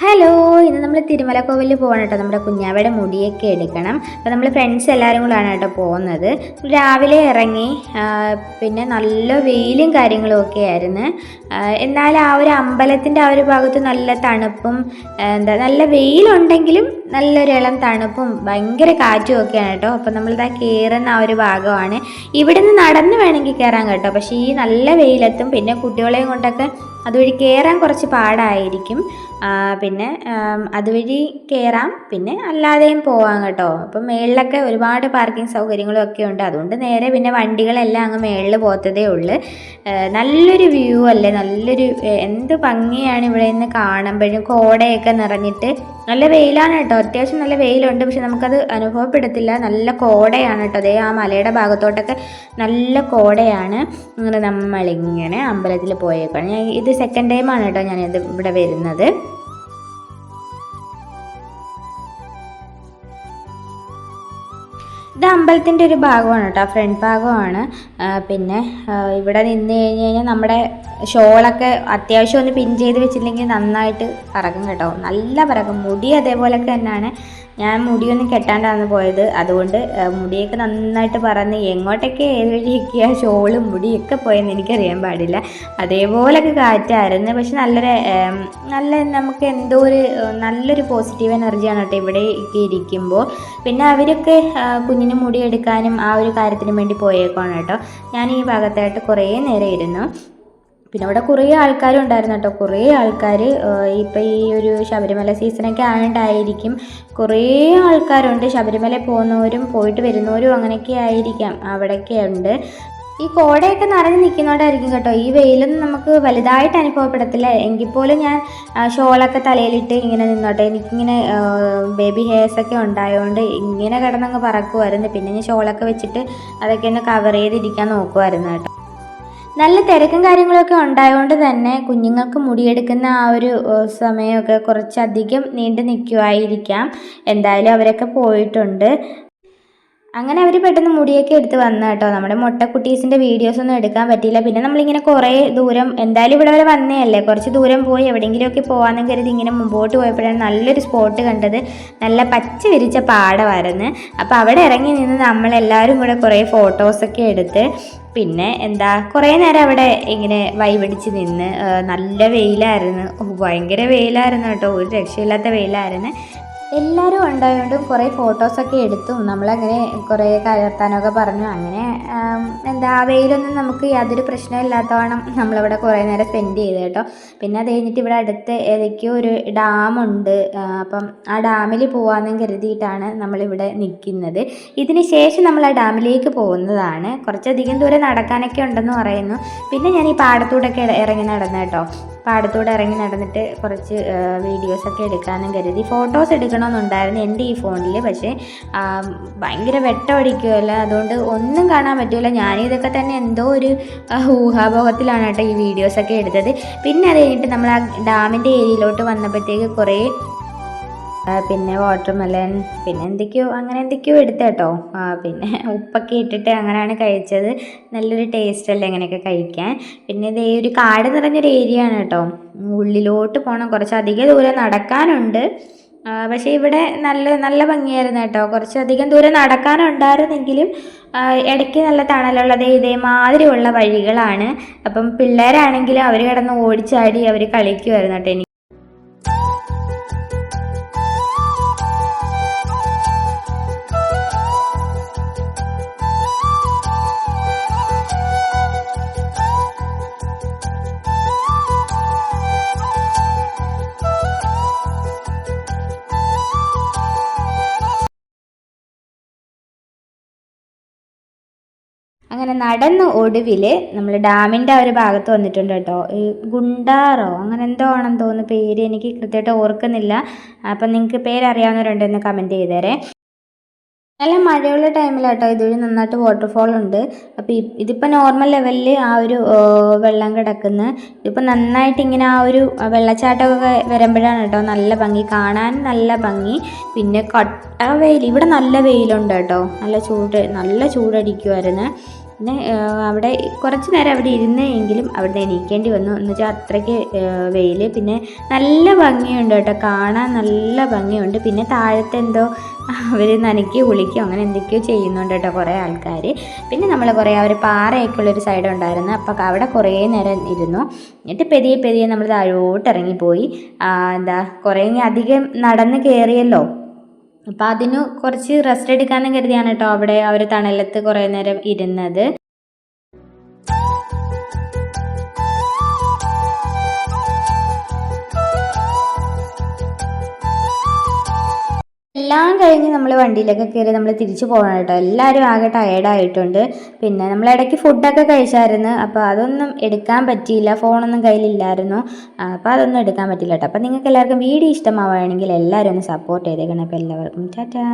Hello, ഇന്ന് നമ്മൾ തിരുമലക്കോവിലിൽ പോകണം കേട്ടോ. നമ്മുടെ കുഞ്ഞാവയുടെ മുടിയൊക്കെ എടുക്കണം. അപ്പോൾ നമ്മൾ ഫ്രണ്ട്സ് എല്ലാവരും കൂടാണ് കേട്ടോ പോകുന്നത്. രാവിലെ ഇറങ്ങി, പിന്നെ നല്ല വെയിലും കാര്യങ്ങളും ഒക്കെ ആയിരുന്നു. എന്നാൽ ആ ഒരു അമ്പലത്തിൻ്റെ ആ ഒരു ഭാഗത്ത് നല്ല തണുപ്പും, നല്ല വെയിലുണ്ടെങ്കിലും നല്ലൊരു ഇളം തണുപ്പും ഭയങ്കര കാറ്റും ഒക്കെയാണ് കേട്ടോ. അപ്പോൾ നമ്മളിതാ കയറുന്ന ആ ഒരു ഭാഗമാണ്. ഇവിടുന്ന് നടന്ന് വേണമെങ്കിൽ കയറാൻ കേട്ടോ. പക്ഷേ ഈ നല്ല വെയിലത്തും പിന്നെ കുട്ടികളെയും കൊണ്ടൊക്കെ അതുവഴി കയറാൻ കുറച്ച് പാടായിരിക്കും. പിന്നെ അതുവഴി കയറാം, പിന്നെ അല്ലാതെയും പോവാം കേട്ടോ. അപ്പം മേളിലൊക്കെ ഒരുപാട് പാർക്കിംഗ് സൗകര്യങ്ങളും ഒക്കെ ഉണ്ട്. അതുകൊണ്ട് നേരെ പിന്നെ വണ്ടികളെല്ലാം അങ്ങ് മേളിൽ പോകത്തതേ ഉള്ളൂ. നല്ലൊരു വ്യൂ അല്ലേ, നല്ലൊരു എന്ത് ഭംഗിയാണ് ഇവിടെ നിന്ന് കാണുമ്പോഴും. കോടയൊക്കെ നിറഞ്ഞിട്ട് നല്ല വെയിലാണ് കേട്ടോ, അത്യാവശ്യം നല്ല വെയിലുണ്ട്. പക്ഷെ നമുക്കത് അനുഭവപ്പെടത്തില്ല, നല്ല കോടയാണ് കേട്ടോ. അതേ ആ മലയുടെ ഭാഗത്തോട്ടൊക്കെ നല്ല കോടയാണ്. അങ്ങനെ നമ്മളിങ്ങനെ അമ്പലത്തിൽ പോയേക്കാണ്. ഞാൻ ഇത് സെക്കൻഡ് ടൈമാണ് കേട്ടോ ഞാനിത് ഇവിടെ വരുന്നത്. ഇത് അമ്പലത്തിൻ്റെ ഒരു ഭാഗമാണ് കേട്ടോ, ഫ്രണ്ട് ഭാഗമാണ്. പിന്നെ ഇവിടെ നിന്ന് കഴിഞ്ഞ് കഴിഞ്ഞാൽ നമ്മുടെ ഷോളൊക്കെ അത്യാവശ്യം ഒന്ന് പിൻ ചെയ്ത് വെച്ചില്ലെങ്കിൽ നന്നായിട്ട് പറക്കും കേട്ടോ, നല്ല പറക്കും. മുടി അതേപോലൊക്കെ തന്നെയാണ്. ഞാൻ മുടിയൊന്നും കെട്ടാണ്ടാണ് പോയത്, അതുകൊണ്ട് മുടിയൊക്കെ നന്നായിട്ട് പറന്ന് എങ്ങോട്ടൊക്കെ ഏത് വഴിയൊക്കെയാണ് ഷോളും മുടിയൊക്കെ പോയെന്ന് എനിക്കറിയാൻ പാടില്ല. അതേപോലൊക്കെ കാറ്റായിരുന്നു. പക്ഷെ നല്ല നമുക്ക് എന്തോ നല്ലൊരു പോസിറ്റീവ് എനർജിയാണ് കേട്ടോ ഇവിടെ ഇരിക്കുമ്പോൾ. പിന്നെ അവരൊക്കെ കുഞ്ഞിന് മുടി എടുക്കാനും ആ ഒരു കാര്യത്തിനും വേണ്ടി പോയേക്കാണ് കേട്ടോ. ഞാൻ ഈ ഭാഗത്തായിട്ട് കുറേ നേരം ഇരുന്നു. പിന്നെ അവിടെ കുറേ ആൾക്കാരും ഉണ്ടായിരുന്നു കേട്ടോ. കുറേ ആൾക്കാർ ഇപ്പം ഈ ഒരു ശബരിമല സീസണൊക്കെ ആയതുകൊണ്ടായിരിക്കും കുറേ ആൾക്കാരുണ്ട്. ശബരിമല പോകുന്നവരും പോയിട്ട് വരുന്നവരും അങ്ങനെയൊക്കെ ആയിരിക്കാം, അവിടെയൊക്കെ ഉണ്ട്. ഈ കോടയൊക്കെ നിറഞ്ഞ് നിൽക്കുന്നതുകൊണ്ടായിരിക്കും കേട്ടോ ഈ വെയിലൊന്നും നമുക്ക് വലുതായിട്ട് അനുഭവപ്പെടത്തില്ല. എങ്കിൽ പോലും ഞാൻ ഷോളൊക്കെ തലയിലിട്ട് ഇങ്ങനെ നിന്നോട്ടെ. എനിക്കിങ്ങനെ ബേബി ഹെയർസൊക്കെ ഉണ്ടായതുകൊണ്ട് ഇങ്ങനെ കിടന്നങ്ങ് പറക്കുമായിരുന്നു. പിന്നെ ഞാൻ ഷോളൊക്കെ വെച്ചിട്ട് അതൊക്കെ ഒന്ന് കവർ ചെയ്തിരിക്കാൻ നോക്കുമായിരുന്നു കേട്ടോ. നല്ല തിരക്കും കാര്യങ്ങളൊക്കെ ഉണ്ടായതുകൊണ്ട് തന്നെ കുഞ്ഞുങ്ങൾക്ക് മുടിയെടുക്കുന്ന ആ ഒരു സമയമൊക്കെ കുറച്ചധികം നീണ്ടു നിൽക്കുമായിരിക്കാം. എന്തായാലും അവരൊക്കെ പോയിട്ടുണ്ട്. അങ്ങനെ അവർ പെട്ടെന്ന് മുടിയൊക്കെ എടുത്ത് വന്നു കേട്ടോ. നമ്മുടെ മൊട്ടക്കുട്ടീസിൻ്റെ വീഡിയോസൊന്നും എടുക്കാൻ പറ്റിയില്ല. പിന്നെ നമ്മളിങ്ങനെ കുറേ ദൂരം, എന്തായാലും ഇവിടെ വരെ വന്നേയല്ലേ, കുറച്ച് ദൂരം പോയി എവിടെയെങ്കിലുമൊക്കെ പോകാമെന്ന് കരുതി ഇങ്ങനെ മുമ്പോട്ട് പോയപ്പോഴാണ് നല്ലൊരു സ്പോട്ട് കണ്ടത്. നല്ല പച്ച വിരിച്ച പാടമായിരുന്നു. അപ്പോൾ അവിടെ ഇറങ്ങി നിന്ന് നമ്മളെല്ലാവരും കൂടെ കുറേ ഫോട്ടോസൊക്കെ എടുത്ത് പിന്നെ കുറേ നേരം അവിടെ ഇങ്ങനെ വൈപിടിച്ച് നിന്ന്. നല്ല വെയിലായിരുന്നു, ഭയങ്കര വെയിലായിരുന്നു കേട്ടോ, ഒരു രക്ഷയില്ലാത്ത വെയിലായിരുന്നു. എല്ലാവരും ഉണ്ടായതുകൊണ്ടും കുറേ ഫോട്ടോസൊക്കെ എടുത്തും നമ്മളങ്ങനെ കുറേ വർത്താനമൊക്കെ പറഞ്ഞു. അങ്ങനെ ആ വെയിലൊന്നും നമുക്ക് യാതൊരു പ്രശ്നമില്ലാത്തവണ്ണം നമ്മളവിടെ കുറേ നേരം സ്പെൻഡ് ചെയ്ത് കേട്ടോ. പിന്നെ അത് കഴിഞ്ഞിട്ട് ഇവിടെ അടുത്ത് ഏതൊക്കെയോ ഒരു ഡാമുണ്ട്. അപ്പം ആ ഡാമിൽ പോകാമെന്നും കരുതിയിട്ടാണ് നമ്മളിവിടെ നിൽക്കുന്നത്. ഇതിന് ശേഷം നമ്മൾ ആ ഡാമിലേക്ക് പോകുന്നതാണ്. കുറച്ചധികം ദൂരം നടക്കാനൊക്കെ ഉണ്ടെന്ന് പറയുന്നു. പിന്നെ ഞാൻ ഈ പാടത്തൂടൊക്കെ ഇറങ്ങി നടന്നു കേട്ടോ. പാടത്തൂടെ ഇറങ്ങി നടന്നിട്ട് കുറച്ച് വീഡിയോസൊക്കെ എടുക്കാമെന്നും കരുതി. ഫോട്ടോസ് എടുക്കണമെന്നുണ്ടായിരുന്നു എൻ്റെ ഈ ഫോണിൽ, പക്ഷേ ഭയങ്കര വെട്ടമടിക്കുമല്ലോ, അതുകൊണ്ട് ഒന്നും കാണാൻ പറ്റില്ല. ഞാനിതൊക്കെ തന്നെ എന്തോ ഒരു ഊഹാഭോഗത്തിലാണ് കേട്ടോ ഈ വീഡിയോസൊക്കെ എടുത്തത്. പിന്നെ അത് കഴിഞ്ഞിട്ട് നമ്മൾ ആ ഡാമിൻ്റെ ഏരിയയിലോട്ട് വന്നപ്പോഴത്തേക്ക് കുറേ പിന്നെ വാട്ടർമെലൺ പിന്നെ അങ്ങനെ എന്തൊക്കെയോ എടുത്ത കേട്ടോ. പിന്നെ ഉപ്പൊക്കെ ഇട്ടിട്ട് അങ്ങനെയാണ് കഴിച്ചത്. നല്ലൊരു ടേസ്റ്റ് അല്ലേ അങ്ങനെയൊക്കെ കഴിക്കാൻ. പിന്നെ ഇതേ ഒരു കാട് നിറഞ്ഞൊരു ഏരിയ ആണ് കേട്ടോ. ഉള്ളിലോട്ട് പോകണം, കുറച്ചധികം ദൂരം നടക്കാനുണ്ട്. പക്ഷേ ഇവിടെ നല്ല ഭംഗിയായിരുന്നു കേട്ടോ. കുറച്ചധികം ദൂരം നടക്കാനുണ്ടായിരുന്നെങ്കിലും ഇടയ്ക്ക് നല്ല തണലുള്ളത് ഇതേമാതിരിയുള്ള വഴികളാണ്. അപ്പം പിള്ളേരാണെങ്കിലും അവർ കിടന്ന് ഓടിച്ചാടി അവർ കളിക്കുമായിരുന്നു കേട്ടോ. അങ്ങനെ നടന്ന് ഒടുവിൽ നമ്മൾ ഡാമിൻ്റെ ആ ഒരു ഭാഗത്ത് വന്നിട്ടുണ്ട് കേട്ടോ. ഈ ഗുണ്ടാറോ അങ്ങനെ എന്തോ ആണെന്ന് തോന്നുന്നു പേര്, എനിക്ക് കൃത്യമായിട്ട് ഓർക്കുന്നില്ല. അപ്പം നിങ്ങൾക്ക് പേരറിയാവുന്നവരുണ്ടെന്ന് കമൻറ്റ് ചെയ്തേരെ. നല്ല മഴയുള്ള ടൈമിലാട്ടോ ഇതുവഴി നന്നായിട്ട് വാട്ടർഫോൾ ഉണ്ട്. അപ്പോൾ ഇതിപ്പോൾ നോർമൽ ലെവലിൽ ആ ഒരു വെള്ളം കിടക്കുന്നത്. ഇതിപ്പോൾ നന്നായിട്ട് ഇങ്ങനെ ആ ഒരു വെള്ളച്ചാട്ടമൊക്കെ വരുമ്പോഴാണ് കേട്ടോ നല്ല ഭംഗി, കാണാൻ നല്ല ഭംഗി. പിന്നെ കട്ട വെയിൽ, ഇവിടെ നല്ല വെയിലുണ്ട് കേട്ടോ, നല്ല ചൂടടിക്കുമായിരുന്നു. പിന്നെ അവിടെ കുറച്ച് നേരം അവിടെ ഇരുന്നെങ്കിലും അവിടെ എണീക്കേണ്ടി വന്നു. എന്ന് വെച്ചാൽ അത്രയ്ക്ക് വെയിൽ. പിന്നെ നല്ല ഭംഗിയുണ്ട് കേട്ടോ, കാണാൻ നല്ല ഭംഗിയുണ്ട്. പിന്നെ താഴത്തെ എന്തോ അവർ നനയ്ക്കി കുളിക്കുകയോ അങ്ങനെ എന്തൊക്കെയോ ചെയ്യുന്നുണ്ട് കേട്ടോ കുറേ ആൾക്കാർ. പിന്നെ നമ്മൾ കുറേ അവർ പാറയൊക്കെയുള്ളൊരു സൈഡ് ഉണ്ടായിരുന്നു, അപ്പോൾ അവിടെ കുറേ നേരം ഇരുന്നു. എന്നിട്ട് പെതിയെ നമ്മൾ താഴോട്ട് ഇറങ്ങിപ്പോയി. കുറേ അധികം നടന്ന് കയറിയല്ലോ, അപ്പോൾ അതിന് കുറച്ച് റെസ്റ്റ് എടുക്കാമെന്ന് കരുതിയാണ് കേട്ടോ അവിടെ അവർ തണലത്ത് കുറേ നേരം ഇരുന്നത്. എല്ലാം കഴിഞ്ഞ് നമ്മൾ വണ്ടിയിലൊക്കെ കയറി നമ്മൾ തിരിച്ചു പോകണം കേട്ടോ. എല്ലാവരും ആകെ ടയേർഡായിട്ടുണ്ട്. പിന്നെ നമ്മൾ ഇടയ്ക്ക് ഫുഡൊക്കെ കഴിച്ചായിരുന്നു, അപ്പോൾ അതൊന്നും എടുക്കാൻ പറ്റിയില്ല, ഫോണൊന്നും കയ്യിലില്ലായിരുന്നു. അപ്പോൾ അതൊന്നും എടുക്കാൻ പറ്റില്ല കേട്ടോ. അപ്പോൾ നിങ്ങൾക്ക് എല്ലാവർക്കും വീഡിയോ ഇഷ്ടമാവുകയാണെങ്കിൽ എല്ലാവരും ഒന്ന് സപ്പോർട്ട് ചെയ്തേക്കണം. അപ്പോൾ എല്ലാവർക്കും ടാറ്റാ.